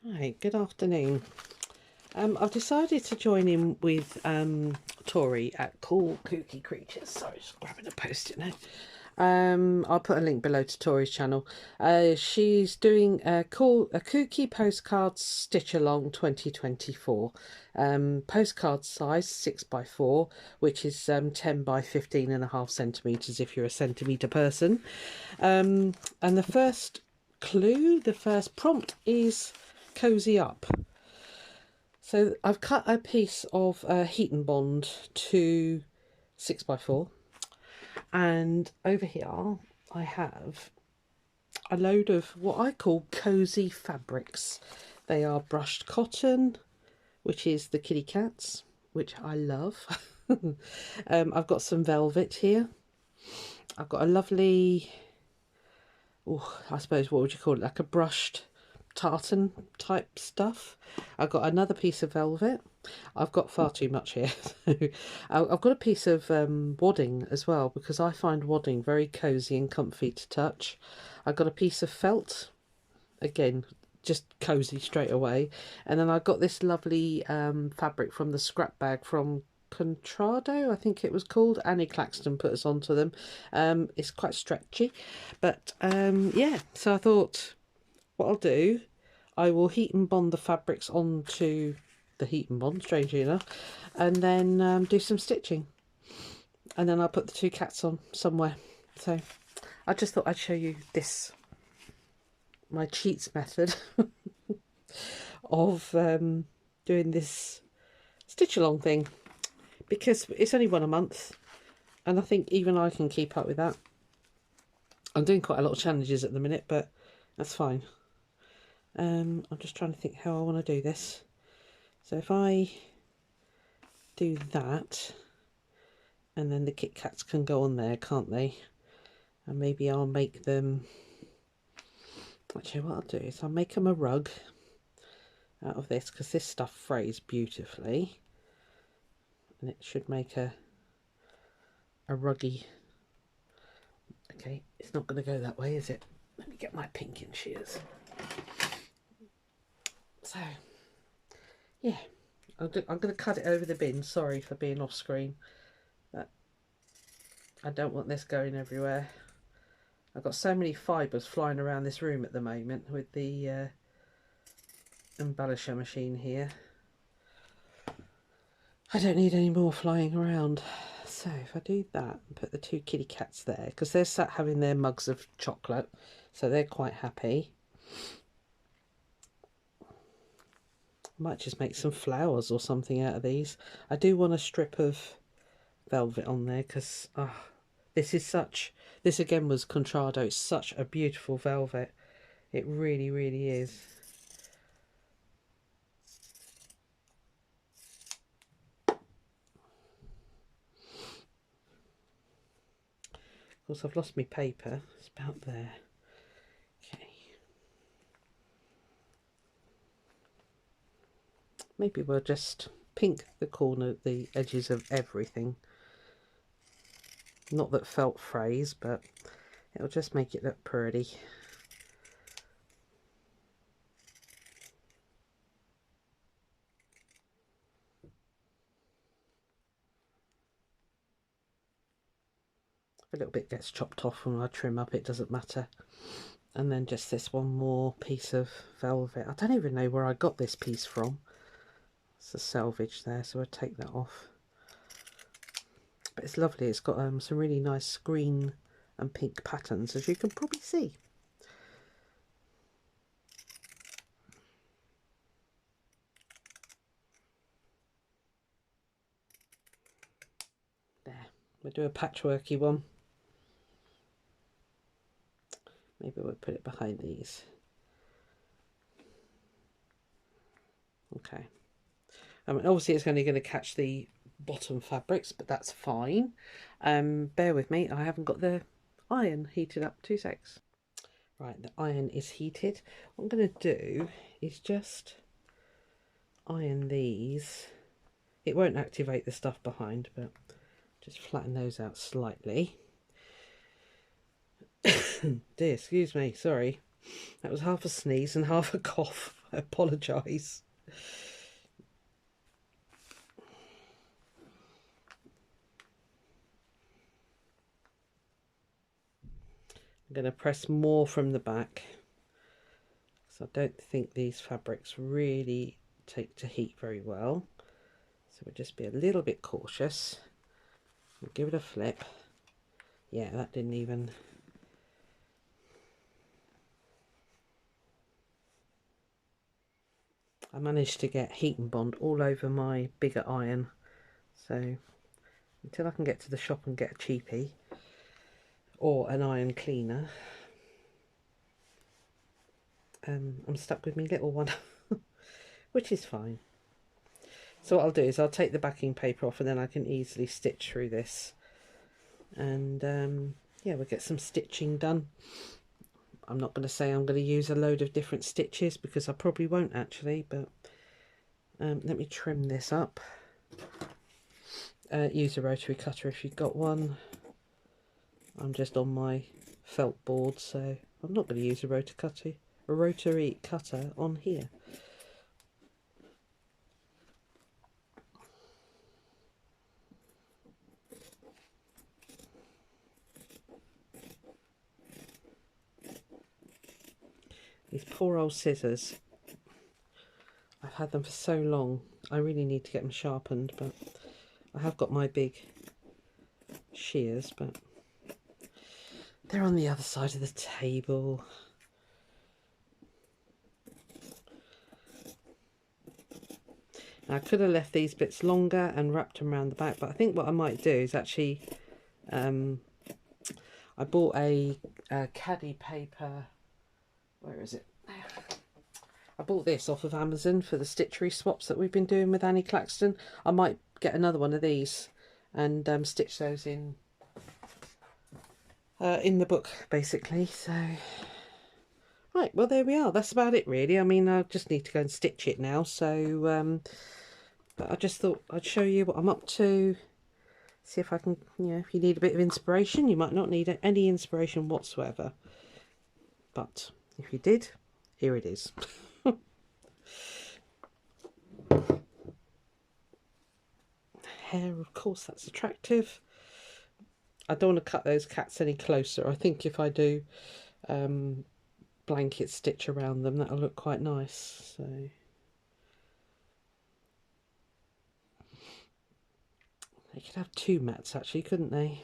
Hi, good afternoon. I've decided to join in with Tori at Cool Kooky Creatures. Sorry, just grabbing a post-it note. I'll put a link below to Tori's channel. She's doing a kooky postcard stitch along 2024. Postcard size 6x4, which is 10 by 15.5 centimeters if you're a centimeter person. And the first the first prompt is cozy up. So I've cut a piece of heat and bond to 6x4, and over here I have a load of what I call cozy fabrics. They are brushed cotton, which is the kitty cats, which I love. I've got some velvet here. I've got a lovely, I suppose, what would you call it, like a brushed tartan type stuff. I've got another piece of velvet. I've got far too much here. I've got a piece of wadding as well, because I find wadding very cozy and comfy to touch. I've got a piece of felt, again just cozy straight away, and then I've got this lovely fabric from the scrap bag from Contrado, I think it was called. Annie Claxton put us onto them. It's quite stretchy, but yeah, so I thought what I'll do, I will heat and bond the fabrics onto the heat and bond, strangely enough, and then do some stitching, and then I'll put the two cats on somewhere. So I just thought I'd show you this, my cheats method of doing this stitch along thing, because it's only one a month and I think even I can keep up with that. I'm doing quite a lot of challenges at the minute, but that's fine. I'm just trying to think how I want to do this. So if I do that, and then the Kit Kats can go on there, can't they? And maybe I'll make them, actually what I'll do is I'll make them a rug out of this, because this stuff frays beautifully and it should make a ruggy. Okay, it's not going to go that way, is it? Let me get my pinking shears. So yeah, I'm going to cut it over the bin. Sorry for being off screen, but I don't want this going everywhere. I've got so many fibres flying around this room at the moment with the embellisher machine here. I don't need any more flying around. So if I do that and put the two kitty cats there, because they're sat having their mugs of chocolate, so they're quite happy. I might just make some flowers or something out of these. I do want a strip of velvet on there, because this again was Contrado. It's such a beautiful velvet. It really, really is. Of course, I've lost my paper. It's about there. Okay. Maybe we'll just pink the edges of everything. Not that felt frays, but it'll just make it look pretty. If a little bit gets chopped off when I trim up, it doesn't matter. And then just this one more piece of velvet. I don't even know where I got this piece from. It's a selvage there, so I'll take that off. But it's lovely. It's got some really nice green and pink patterns, as you can probably see. There, we'll do a patchworky one. Maybe we'll put it behind these. Okay. Obviously it's only going to catch the bottom fabrics, but that's fine. Bear with me, I haven't got the iron heated up. 2 secs. Right, the iron is heated. What I'm going to do is just iron these. It won't activate the stuff behind, but just flatten those out slightly. Dear, excuse me, sorry. That was half a sneeze and half a cough. I apologise. I'm going to press more from the back, because I don't think these fabrics really take to heat very well. So we'll just be a little bit cautious. We'll give it a flip. Yeah, that didn't even... I managed to get heat and bond all over my bigger iron. So until I can get to the shop and get a cheapie or an iron cleaner, I'm stuck with my little one, which is fine. So what I'll do is I'll take the backing paper off, and then I can easily stitch through this, and yeah, we'll get some stitching done. I'm not going to say I'm going to use a load of different stitches, because I probably won't actually, but let me trim this up. Use a rotary cutter if you've got one. I'm just on my felt board, so I'm not going to use a rotary cutter on here. These poor old scissors, I've had them for so long. I really need to get them sharpened, but I have got my big shears, but they're on the other side of the table. Now, I could have left these bits longer and wrapped them around the back, but I think what I might do is actually, I bought a caddy paper. Where is it? I bought this off of Amazon for the stitchery swaps that we've been doing with Annie Claxton. I might get another one of these and stitch those in the book, basically. So, right, well, there we are. That's about it, really. I mean, I just need to go and stitch it now. So, but I just thought I'd show you what I'm up to. See if I can, you know, if you need a bit of inspiration, you might not need any inspiration whatsoever. But if you did, here it is. Hair, of course, that's attractive. I don't want to cut those cats any closer. I think if I do blanket stitch around them, that'll look quite nice. So they could have two mats actually, couldn't they?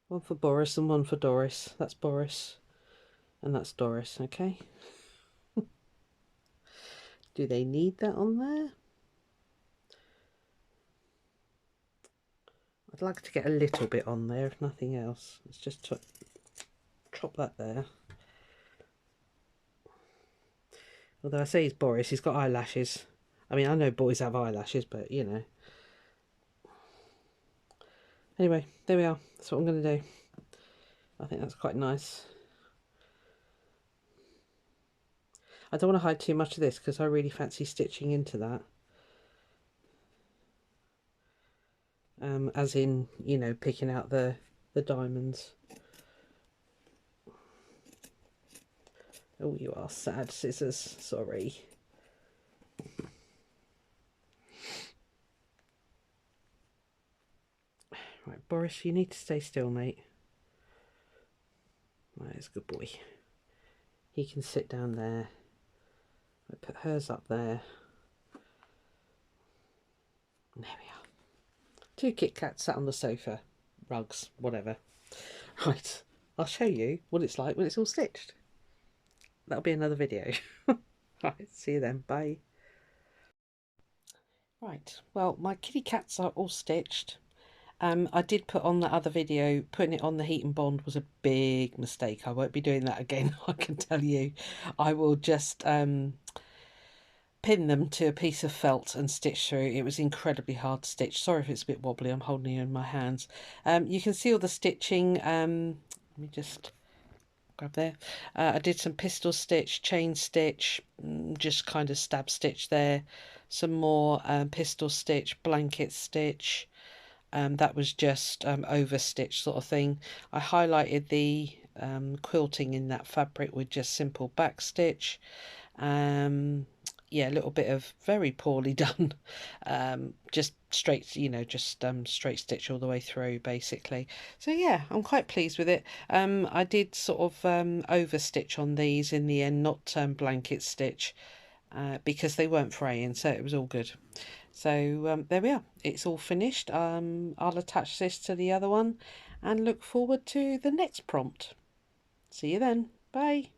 One for Boris and one for Doris. That's Boris and that's Doris, okay? Do they need that on there? I'd like to get a little bit on there, if nothing else. Let's just chop that there. Although I say he's Boris, he's got eyelashes. I mean, I know boys have eyelashes, but you know. Anyway, there we are. That's what I'm going to do. I think that's quite nice. I don't want to hide too much of this because I really fancy stitching into that. As in, you know, picking out the diamonds. Oh, you are sad, scissors. Sorry. Right, Boris, you need to stay still, mate. Right, that's a good boy. He can sit down there. I put hers up there. And there we are. Two Kit Kats sat on the sofa, rugs, whatever. Right, I'll show you what it's like when it's all stitched. That'll be another video. Right, see you then. Bye. Right, well, my kitty cats are all stitched. I did put on the other video, putting it on the heat and bond was a big mistake. I won't be doing that again, I can tell you. I will just pin them to a piece of felt and stitch through. It was incredibly hard to stitch. Sorry if it's a bit wobbly, I'm holding it in my hands. You can see all the stitching. Let me just grab there. I did some pistol stitch, chain stitch, just kind of stab stitch there. Some more pistol stitch, blanket stitch. That was just over stitch sort of thing. I highlighted the quilting in that fabric with just simple back stitch. Yeah, a little bit of very poorly done, just straight, just straight stitch all the way through basically. So yeah, I'm quite pleased with it. I did sort of over stitch on these in the end, not blanket stitch, because they weren't fraying, so it was all good. So there we are, it's all finished. I'll attach this to the other one and look forward to the next prompt. See you then. Bye.